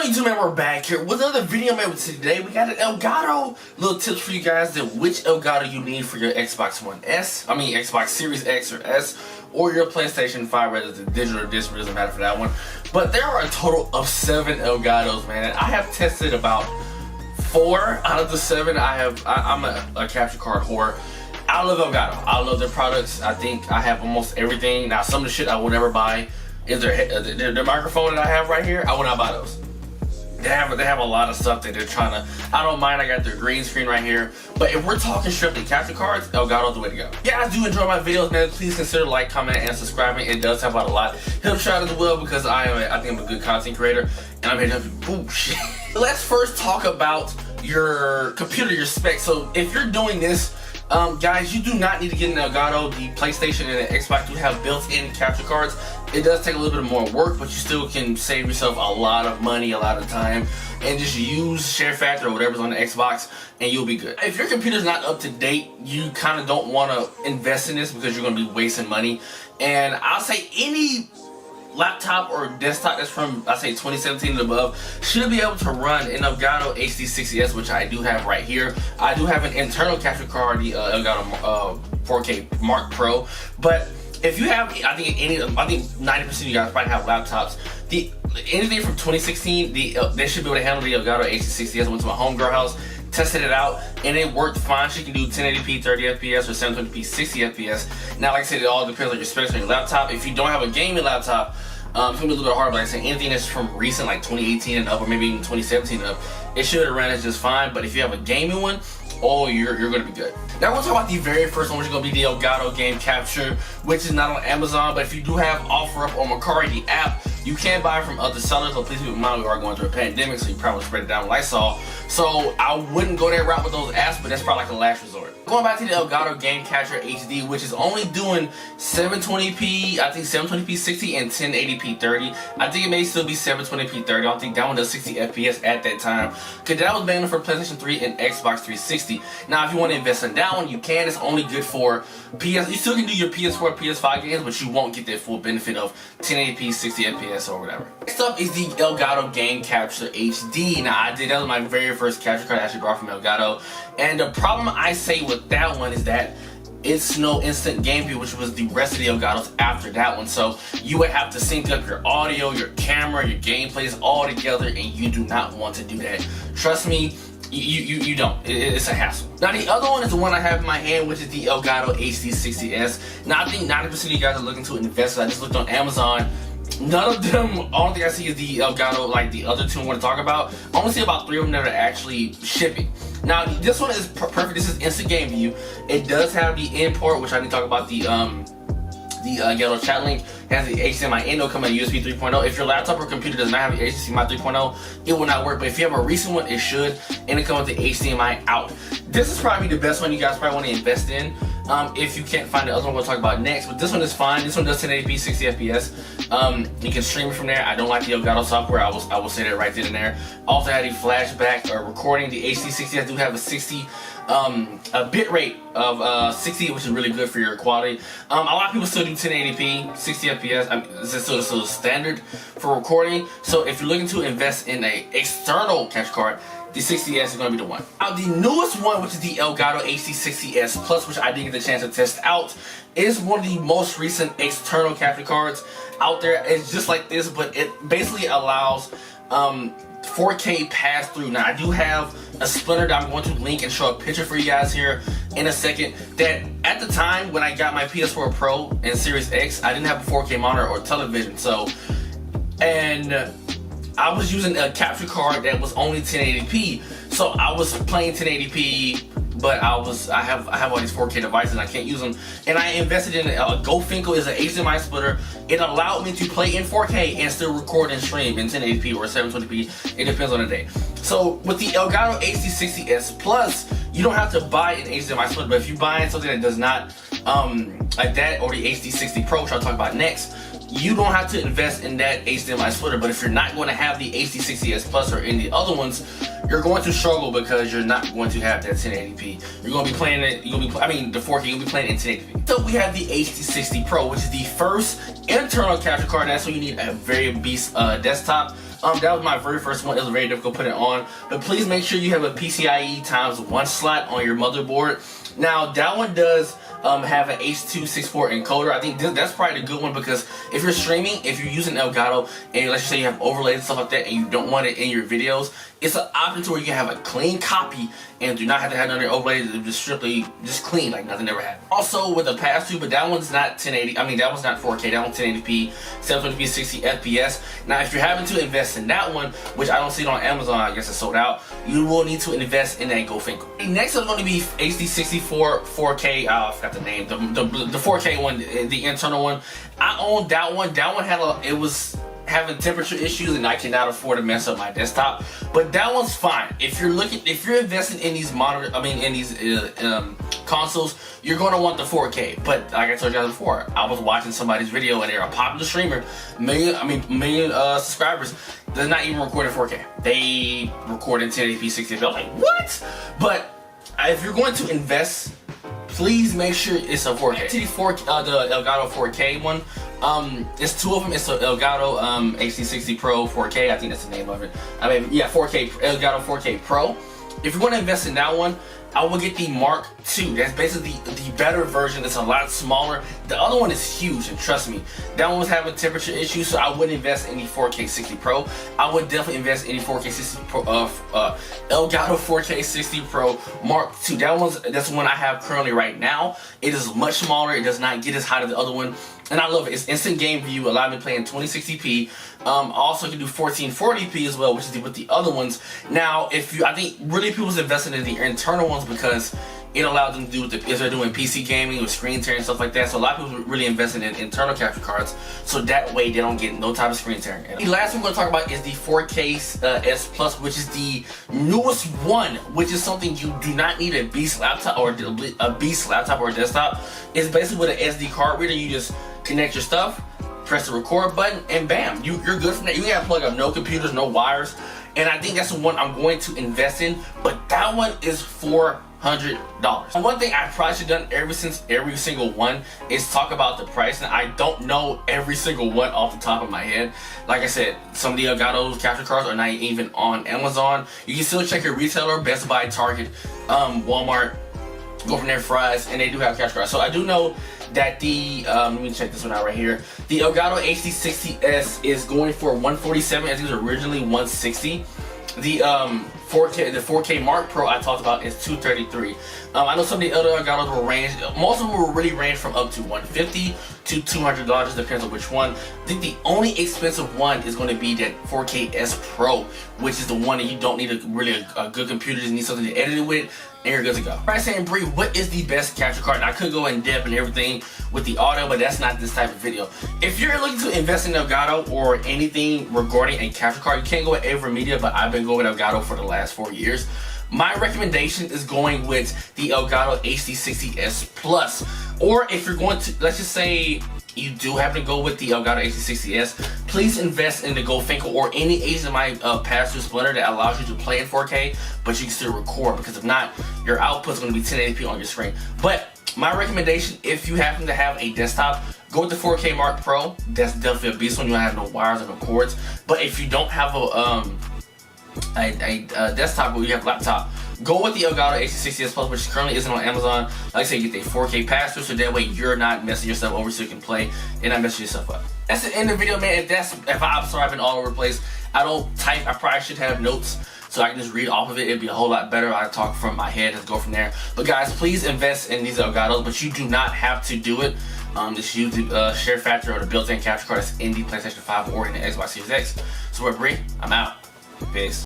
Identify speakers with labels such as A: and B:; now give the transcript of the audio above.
A: up YouTube, man? We're back here with another video, man. Today we got an Elgato little tips for you guys that which Elgato you need for your Xbox One S, Xbox Series X or S, or your PlayStation 5, whether it's a digital or disc, it doesn't matter for that one. But there are a total of 7 Elgatos, man. I have tested about 4 out of the 7. I'm a capture card whore. I love Elgato. I love their products. I think I have almost everything. Now, some of the shit I will never buy is their microphone that I have right here. I will not buy those. They have a lot of stuff that they're trying to. I don't mind. I got their green screen right here. But if we're talking strictly capture cards, Elgato's the way to go. Yeah, I do enjoy my videos, man. Please consider like, comment, and subscribing. It does help out a lot. Help shout as well because I think I'm a good content creator, and I'm here to help you. Boom, shit. Let's first talk about your computer, your specs. So if you're doing this, guys, you do not need to get an Elgato. The PlayStation and the Xbox do have built-in capture cards. It does take a little bit more work, but you still can save yourself a lot of money, a lot of time, and just use share factor or whatever's on the Xbox, and you'll be good. If your computer's not up to date, you kind of don't want to invest in this because you're going to be wasting money. And I'll say any laptop or desktop that's from, I say 2017 and above, should be able to run an Elgato HD60S, which I do have right here. I do have an internal capture card, the Elgato 4K Mark Pro. But if you have, I think 90% of you guys probably have laptops. Anything from 2016, they should be able to handle the Elgato HD60S. I went to my homegirl house, tested it out, and it worked fine. She can do 1080p 30 FPS or 720p 60 FPS. Now, like I said, it all depends on your specs on your laptop. If you don't have a gaming laptop, it's gonna be a little bit hard, but like I said, anything that's from recent, like 2018 and up, or maybe even 2017 and up, it should run it just fine. But if you have a gaming one, oh, you're gonna be good. Now we're gonna talk about the very first one, which is gonna be the Elgato Game Capture, which is not on Amazon, but if you do have OfferUp or Mercari, the app, you can buy it from other sellers. So please keep in mind we are going through a pandemic, so you probably spread it down with Lysol. So I wouldn't go that route with those apps, but that's probably like a last resort. Going back to the Elgato Game Capture HD, which is only doing 720p, I think 720p 60 and 1080p 30. I think it may still be 720p 30. I don't think that one does 60 FPS at that time, because that was mainly for PlayStation 3 and Xbox 360. Now, if you want to invest in that one, you can. It's only good for PS. You still can do your PS4, PS5 games, but you won't get that full benefit of 1080p 60 FPS or whatever. Next up is the Elgato Game Capture HD. Now, that was my very first capture card I actually brought from Elgato, and the problem I say with that one is that it's no instant game view, which was the rest of the Elgatos after that one. So you would have to sync up your audio, your camera, your gameplays all together, and you do not want to do that. Trust me, you don't. It's a hassle. Now the other one is the one I have in my hand, which is the Elgato HD60S. Now I think 90% of you guys are looking to invest. I just looked on Amazon. None of them, all thing I see is the Elgato, like the other two I want to talk about. I only see about 3 of them that are actually shipping. Now this one is perfect. This is instant game view. It does have the import, which I need to talk about the Elgato chat link. It has the HDMI in, it'll come at USB 3.0. If your laptop or computer does not have the HDMI 3.0, it will not work. But if you have a recent one, it should, and it comes with the HDMI out. This is probably the best one you guys probably want to invest in. If you can't find the other one, we'll talk about next. But this one is fine. This one does 1080p 60 FPS. You can stream it from there. I don't like the Elgato software. I will say that right then and there. Also had a flashback recording. The HD60 do have a 60 a bit rate of 60, which is really good for your quality. A lot of people still do 1080p 60 FPS. This is still standard for recording. So if you're looking to invest in a external capture card, the 60S is going to be the one. Now the newest one, which is the Elgato HD60S Plus, which I didn't get the chance to test out, is one of the most recent external capture cards out there. It's just like this, but it basically allows 4K pass through. Now I do have a splitter that I'm going to link and show a picture for you guys here in a second, that at the time when I got my PS4 Pro and Series X, I didn't have a 4K monitor or television, so, and I was using a capture card that was only 1080p, so I was playing 1080p, but I have all these 4K devices and I can't use them. And I invested in GoFinkel is an HDMI splitter. It allowed me to play in 4K and still record and stream in 1080p or 720p. It depends on the day. So with the Elgato HD60S Plus, you don't have to buy an HDMI splitter, but if you buy something that does not, like that or the HD60 Pro, which I'll talk about next, you don't have to invest in that HDMI splitter. But if you're not going to have the HD60S Plus or any other ones, you're going to struggle because you're not going to have that 1080p. You're going to be playing it, the 4K, you'll be playing it in 1080p. So we have the HD60 Pro, which is the first internal capture card. That's when you need a very beast desktop. That was my very first one. It was very difficult to put it on. But please make sure you have a PCIe ×1 slot on your motherboard. Now that one does have an H.264 encoder. I think that's probably the good one, because if you're streaming, if you're using Elgato, and let's just say you have overlays and stuff like that, and you don't want it in your videos, it's an option to where you can have a clean copy and do not have to have none of your overlays. Just strictly just clean, like nothing ever happened. Also with the pass-through, but that one's not 1080. I mean, that one's not 4K. That one's 1080p, 720p, 60 FPS. Now, if you're having to invest in that one, which I don't see it on Amazon, I guess it's sold out, you will need to invest in that GoFinkel. Next is going to be HD60 4K. I forgot the name. The 4K one, the internal one. I own that one. That one had it was having temperature issues, and I cannot afford to mess up my desktop. But that one's fine. If you're investing in these consoles, you're going to want the 4K. But like I told you guys before, I was watching somebody's video, and they're a popular streamer, million subscribers. They're not even recording 4K. They record in 1080p, 60. I was like, what? But if you're going to invest, please make sure it's a 4K. The Elgato 4K one. It's two of them. It's the Elgato HD60 Pro 4K. I think that's the name of it. I mean, yeah, 4K Elgato 4K Pro. If you're going to invest in that one, I will get the Mark II. That's basically the better version. It's a lot smaller. The other one is huge, and trust me, that one was having temperature issues, so I wouldn't invest in the 4K 60 Pro. I would definitely invest in the 4K 60 Pro, Elgato 4K 60 Pro Mark II. That's the one I have currently right now. It is much smaller. It does not get as hot as the other one, and I love it. It's instant game view, allowing me to play in 2060p. Also can do 1440p as well, which is with the other ones. Now, I think really people's investing in the internal ones because it allows them to do if they're doing PC gaming with screen tearing and stuff like that. So a lot of people really investing in internal capture cards, so that way they don't get no type of screen tearing. The last one we're going to talk about is the 4K S Plus, which is the newest one, which is something you do not need a beast laptop or a desktop. It's basically with an SD card reader. You just connect your stuff, press the record button, and bam, you're good from that. You ain't gotta plug up no computers, no wires. And I think that's the one I'm going to invest in, but that one is $400. One thing I probably should have done every single one is talk about the price, and I don't know every single one off the top of my head. Like I said, some of the Elgato capture cards are not even on Amazon. You can still check your retailer, Best Buy, Target, Walmart, go from there, Fry's, and they do have capture cards. So I do know that let me check this one out right here. The Elgato HD60S is going for $147. I think it was originally $160. The 4K Mark Pro I talked about is $233. I know some of the other Elgatos will range. Most of them will really range from up to $150 to $200. Depends on which one. I think the only expensive one is going to be that 4K S Pro, which is the one that you don't need a good computer. You just need something to edit it with, and you're good to go. Alright, saying brief, what is the best capture card? And I could go in depth and everything with the audio, but that's not this type of video. If you're looking to invest in Elgato or anything regarding a capture card, you can't go with Avery Media, but I've been going with Elgato for the last 4 years. My recommendation is going with the Elgato HD60S Plus. Or if you're going to, let's just say you do happen to go with the Elgato HD60S, please invest in the GoFinkel or any HDMI pass-through splitter that allows you to play in 4K, but you can still record, because if not, your output is going to be 1080p on your screen. But my recommendation, if you happen to have a desktop, go with the 4K Mark Pro. That's definitely a beast one. You don't have no wires or no cords. But if you don't have a desktop or you have a laptop, go with the Elgato AC60S Plus, which currently isn't on Amazon. Like I said, get the 4K pass-through, so that way you're not messing yourself over, so you can play and not messing yourself up. That's the end of the video, man. I'm sorry I've been all over the place. I don't type. I probably should have notes so I can just read off of it. It'd be a whole lot better. I talk from my head and go from there. But guys, please invest in these Elgatos, but you do not have to do it. Just use the share factor or the built-in capture card that's in the PlayStation 5 or in the Xbox Series X. So we're Bree. I'm out. Peace.